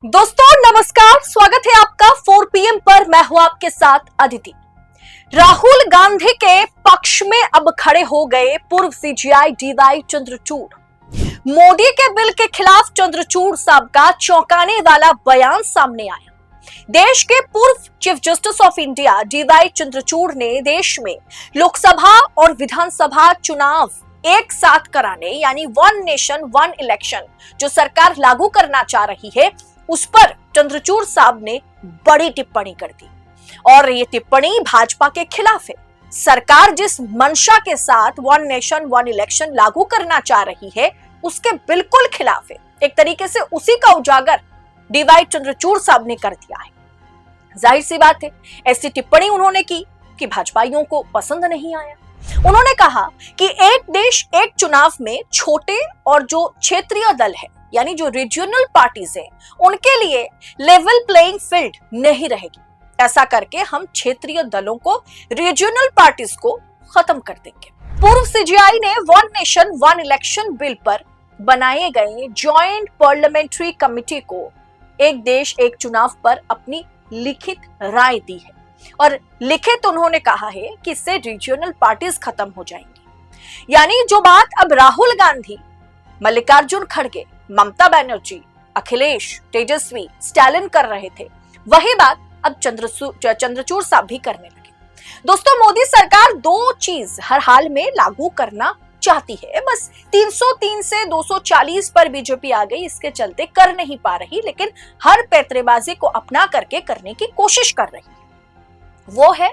दोस्तों नमस्कार, स्वागत है आपका 4 PM पर। मैं हूं आपके साथ अदिति। राहुल गांधी के पक्ष में अब खड़े हो गए पूर्व CGI DY चंद्रचूड़। मोदी के बिल के खिलाफ चंद्रचूड़ साहब का चौंकाने वाला बयान सामने आया। देश के पूर्व chief justice of India DY Chandrachud ने देश में लोकसभा और विधानसभा चुनाव एक साथ कराने यानी वन नेशन वन इलेक्शन जो सरकार लागू करना चाह रही है उस पर चंद्रचूड़ साहब ने बड़ी टिप्पणी कर दी और ये टिप्पणी भाजपा के खिलाफ है। सरकार जिस मंशा के साथ वन नेशन वन इलेक्शन लागू करना चाह रही है उसके बिल्कुल खिलाफ है। एक तरीके से उसी का उजागर DY चंद्रचूड़ साहब ने कर दिया है। जाहिर सी बात है, ऐसी टिप्पणी उन्होंने की कि भाजपाइयों को पसंद नहीं आया। उन्होंने कहा कि एक देश एक चुनाव में छोटे और जो क्षेत्रीय दल है यानी जो रीजनल पार्टीज हैं उनके लिए लेवल प्लेइंग फील्ड नहीं रहेगी। ऐसा करके हम क्षेत्रीय दलों को रीजनल पार्टीज को खत्म कर देंगे। पूर्व CGI ने one nation one election bill पर बनाए गए ज्वाइंट पार्लियामेंट्री कमेटी को एक देश एक चुनाव पर अपनी लिखित राय दी है और लिखित उन्होंने कहा है कि इससे रीजनल पार्टीज खत्म हो जाएंगी। यानी जो बात अब राहुल गांधी, मल्लिकार्जुन खड़गे, ममता बनर्जी, अखिलेश, तेजस्वी, स्टालिन कर रहे थे वही बात अब चंद्रचूड़ साहब भी करने लगे। दोस्तों, मोदी सरकार दो चीज हर हाल में लागू करना चाहती है। बस 303 से 240 पर बीजेपी आ गई, इसके चलते कर नहीं पा रही, लेकिन हर पैंतरेबाजी को अपना करके करने की कोशिश कर रही है। वो है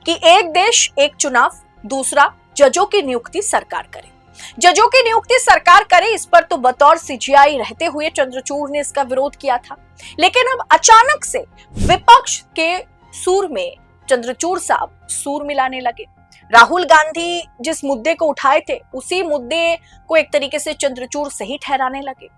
कि एक देश एक चुनाव, दूसरा जजों की नियुक्ति सरकार करे। जजों की नियुक्ति सरकार करे, इस पर तो बतौर CGI रहते हुए चंद्रचूड़ ने इसका विरोध किया था, लेकिन अब अचानक से विपक्ष के सूर में चंद्रचूड़ साहब सूर मिलाने लगे। राहुल गांधी जिस मुद्दे को उठाए थे उसी मुद्दे को एक तरीके से चंद्रचूड़ सही ठहराने लगे।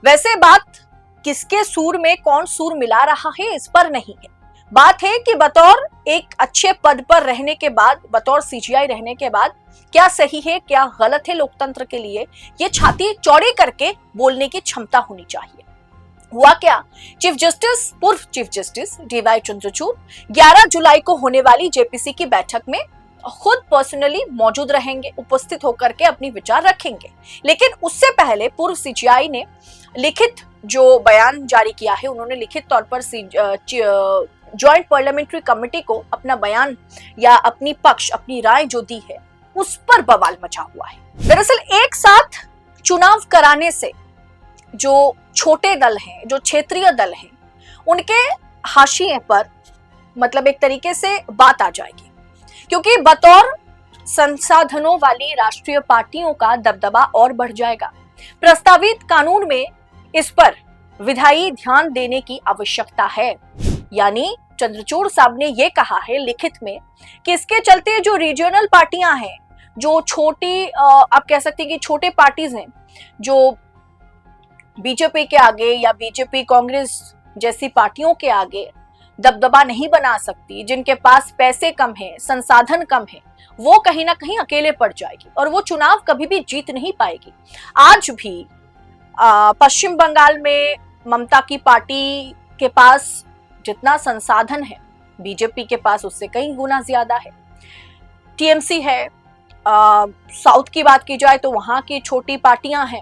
वैसे बात किसके सूर में कौन सूर मिला रहा है इस पर नहीं है, बात है कि बतौर एक अच्छे पद पर रहने के बाद, बतौर CGI रहने के बाद क्या सही है क्या गलत है लोकतंत्र के लिए, ये छाती चौड़ी करके बोलने की क्षमता होनी चाहिए। हुआ क्या, पूर्व चीफ जस्टिस DY चंद्रचूड़ 11 जुलाई को होने वाली JPC की बैठक में खुद पर्सनली मौजूद रहेंगे, उपस्थित होकर के अपनी विचार रखेंगे। लेकिन उससे पहले पूर्व CGI ने लिखित जो बयान जारी किया है, उन्होंने लिखित तौर पर ज्वाइंट पार्लियामेंट्री कमेटी को अपना बयान या अपनी पक्ष, अपनी राय जो दी है उस पर बवाल मचा हुआ है। दरअसल एक साथ चुनाव कराने से जो छोटे दल हैं, जो क्षेत्रीय दल हैं, उनके हाशिए पर मतलब एक तरीके से बात आ जाएगी, क्योंकि बतौर संसाधनों वाली राष्ट्रीय पार्टियों का दबदबा और बढ़ जाएगा। प्रस्तावित कानून में इस पर विधायी ध्यान देने की आवश्यकता है। यानी चंद्रचूड़ साहब ने यह कहा है लिखित में कि इसके चलते जो रीजनल पार्टियां हैं, जो छोटी आप कह सकते हैं कि छोटे पार्टीज हैं, जो बीजेपी के आगे या बीजेपी कांग्रेस जैसी पार्टियों के आगे दबदबा नहीं बना सकती, जिनके पास पैसे कम है, संसाधन कम है, वो कहीं ना कहीं अकेले पड़ जाएगी और वो चुनाव कभी भी जीत नहीं पाएगी। आज भी पश्चिम बंगाल में ममता की पार्टी के पास जितना संसाधन है बीजेपी के पास उससे कई गुना ज्यादा है। TMC है, साउथ की बात की जाए तो वहां की छोटी पार्टियां हैं।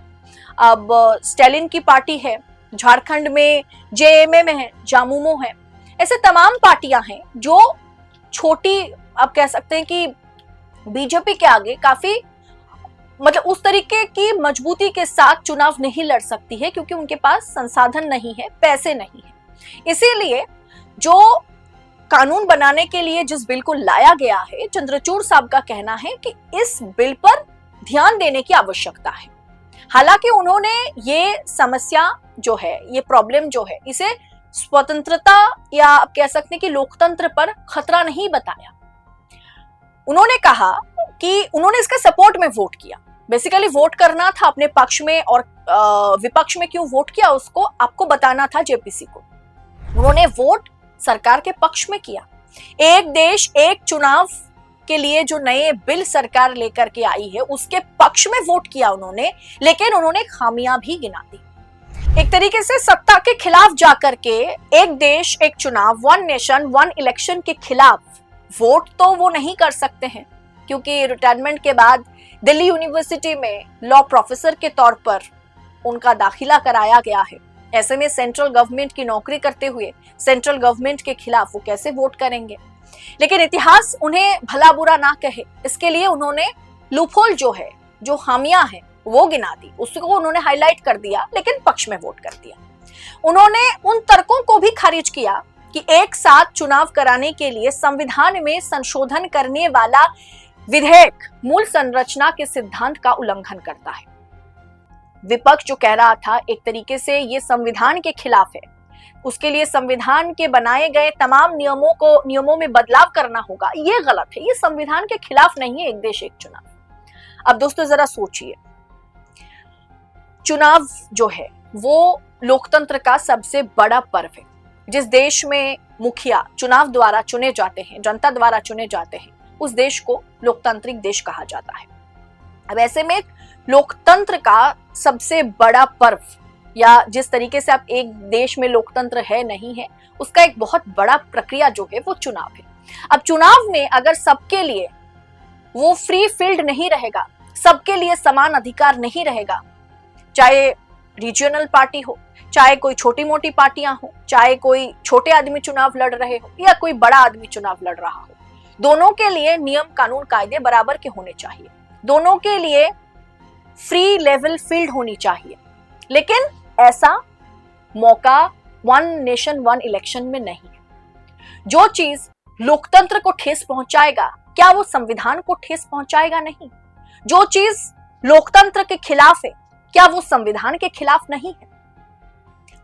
अब स्टालिन की पार्टी है, झारखंड में JMM है, जामुमो है, ऐसे तमाम पार्टियां हैं जो छोटी, आप कह सकते हैं कि बीजेपी के आगे काफी मतलब उस तरीके की मजबूती के साथ चुनाव नहीं लड़ सकती है, क्योंकि उनके पास संसाधन नहीं है, पैसे नहीं है। इसीलिए जो कानून बनाने के लिए जिस बिल को लाया गया है, चंद्रचूड़ साहब का कहना है कि इस बिल पर ध्यान देने की आवश्यकता है। हालांकि उन्होंने ये समस्या जो है, ये प्रॉब्लम जो है, इसे स्वतंत्रता या आप कह सकते हैं कि लोकतंत्र पर खतरा नहीं बताया। उन्होंने कहा कि उन्होंने इसके सपोर्ट में वोट किया। बेसिकली वोट करना था अपने पक्ष में, और विपक्ष में क्यों वोट किया उसको आपको बताना था JPC को। उन्होंने वोट सरकार के पक्ष में किया। एक देश एक चुनाव के लिए जो नए बिल सरकार लेकर के आई है उसके पक्ष में वोट किया उन्होंने, लेकिन उन्होंने खामियां भी गिना दी। एक तरीके से सत्ता के खिलाफ जाकर के एक देश एक चुनाव, वन नेशन वन इलेक्शन के खिलाफ वोट तो वो नहीं कर सकते हैं, क्योंकि रिटायरमेंट के बाद दिल्ली यूनिवर्सिटी में लॉ प्रोफेसर के तौर पर उनका दाखिला कराया गया है। ऐसे में सेंट्रल गवर्नमेंट की नौकरी करते हुए सेंट्रल गवर्नमेंट के खिलाफ वो कैसे वोट करेंगे। लेकिन इतिहास उन्हें भला बुरा ना कहे, इसके लिए उन्होंने लूपहोल जो है, जो खामियां हैं, वो गिना दी, उसको उन्होंने हाईलाइट कर दिया, लेकिन पक्ष में वोट कर दिया। उन्होंने उन तर्कों को भी खारिज किया कि एक साथ चुनाव कराने के लिए संविधान में संशोधन करने वाला विधेयक मूल संरचना के सिद्धांत का उल्लंघन करता है। विपक्ष जो कह रहा था एक तरीके से ये संविधान के खिलाफ है, उसके लिए संविधान के बनाए गए तमाम नियमों में बदलाव करना होगा, ये गलत है, ये संविधान के खिलाफ नहीं है एक देश एक चुनाव। अब दोस्तों जरा सोचिए, चुनाव जो है वो लोकतंत्र का सबसे बड़ा पर्व है। जिस देश में मुखिया चुनाव द्वारा चुने जाते हैं, जनता द्वारा चुने जाते हैं, उस देश को लोकतांत्रिक देश कहा जाता है। अब ऐसे में लोकतंत्र का सबसे बड़ा पर्व, या जिस तरीके से आप एक देश में लोकतंत्र है नहीं है, उसका एक बहुत बड़ा प्रक्रिया जो है वो चुनाव है। अब चुनाव में अगर सबके लिए वो फ्री फील्ड नहीं रहेगा, सबके लिए समान अधिकार नहीं रहेगा, चाहे रीजनल पार्टी हो, चाहे कोई छोटी मोटी पार्टियां हो, चाहे कोई छोटे आदमी चुनाव लड़ रहे हो या कोई बड़ा आदमी चुनाव लड़ रहा हो, दोनों के लिए नियम कानून कायदे बराबर के होने चाहिए, दोनों के लिए फ्री लेवल फील्ड होनी चाहिए। लेकिन ऐसा मौका वन नेशन वन इलेक्शन में नहीं है। जो चीज लोकतंत्र को ठेस पहुंचाएगा, क्या वो संविधान को ठेस पहुंचाएगा? नहीं। जो चीज लोकतंत्र के खिलाफ है, क्या वो संविधान के खिलाफ नहीं है?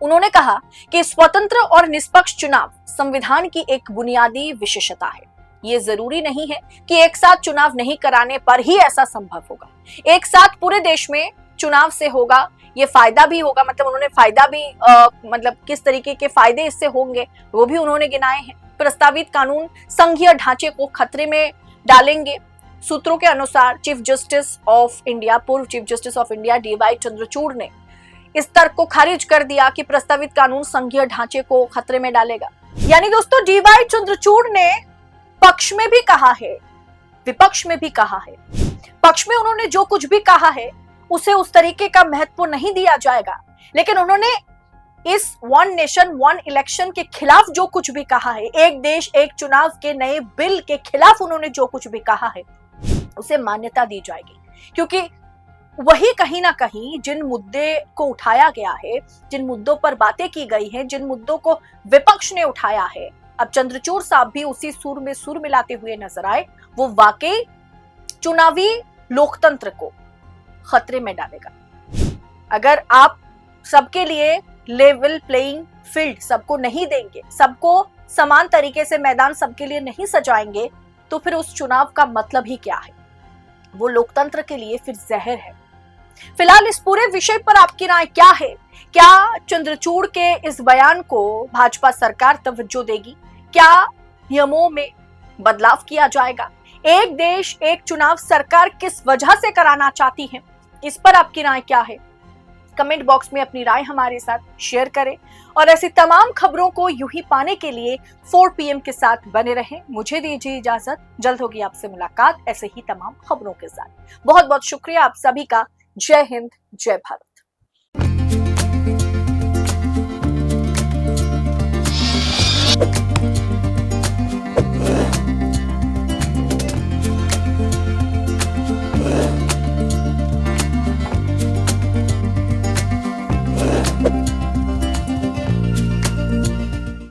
उन्होंने कहा कि स्वतंत्र और निष्पक्ष चुनाव संविधान की एक बुनियादी विशेषता है। ये जरूरी नहीं है कि एक साथ चुनाव नहीं कराने पर ही ऐसा संभव होगा। एक साथ पूरे देश में चुनाव से होगा, ये फायदा भी होगा, मतलब उन्होंने फायदा भी मतलब किस तरीके के फायदे इससे होंगे वो भी उन्होंने गिनाए हैं। प्रस्तावित कानून संघीय ढांचे को खतरे में डालेंगे। सूत्रों के अनुसार चीफ जस्टिस ऑफ इंडिया, पूर्व chief justice of India DY Chandrachud ने इस तर्क को खारिज कर दिया कि प्रस्तावित कानून संघीय ढांचे को खतरे में डालेगा। यानी दोस्तों DY चंद्रचूड़ ने पक्ष में भी कहा है, विपक्ष में भी कहा है। पक्ष में उन्होंने जो कुछ भी कहा है उसे उस तरीके का महत्व नहीं दिया जाएगा, लेकिन उन्होंने इस वन नेशन वन इलेक्शन के खिलाफ जो कुछ भी कहा है, एक देश एक चुनाव के नए बिल के खिलाफ उन्होंने जो कुछ भी कहा है, उसे मान्यता दी जाएगी। क्योंकि वही कहीं ना कहीं जिन मुद्दे को उठाया गया है, जिन मुद्दों पर बातें की गई हैं, जिन मुद्दों को विपक्ष ने उठाया है, अब चंद्रचूड़ साहब भी उसी सुर में सुर मिलाते हुए नजर आए, वो वाकई चुनावी लोकतंत्र को खतरे में डालेगा। अगर आप सबके लिए लेवल प्लेइंग फील्ड सबको नहीं देंगे, सबको समान तरीके से मैदान सबके लिए नहीं सजाएंगे, तो फिर उस चुनाव का मतलब ही क्या है? वो लोकतंत्र के लिए फिर जहर है। फिलहाल इस पूरे विषय पर आपकी राय क्या है? क्या चंद्रचूड़ के इस बयान को भाजपा सरकार तवज्जो देगी? क्या नियमों में बदलाव किया जाएगा? एक देश एक चुनाव सरकार किस वजह से कराना चाहती है, इस पर आपकी राय क्या है? कमेंट बॉक्स में अपनी राय हमारे साथ शेयर करें और ऐसी तमाम खबरों को यूं ही पाने के लिए 4 PM के साथ बने रहें। मुझे दीजिए इजाजत, जल्द होगी आपसे मुलाकात ऐसे ही तमाम खबरों के साथ। बहुत बहुत शुक्रिया आप सभी का। जय हिंद, जय भारत।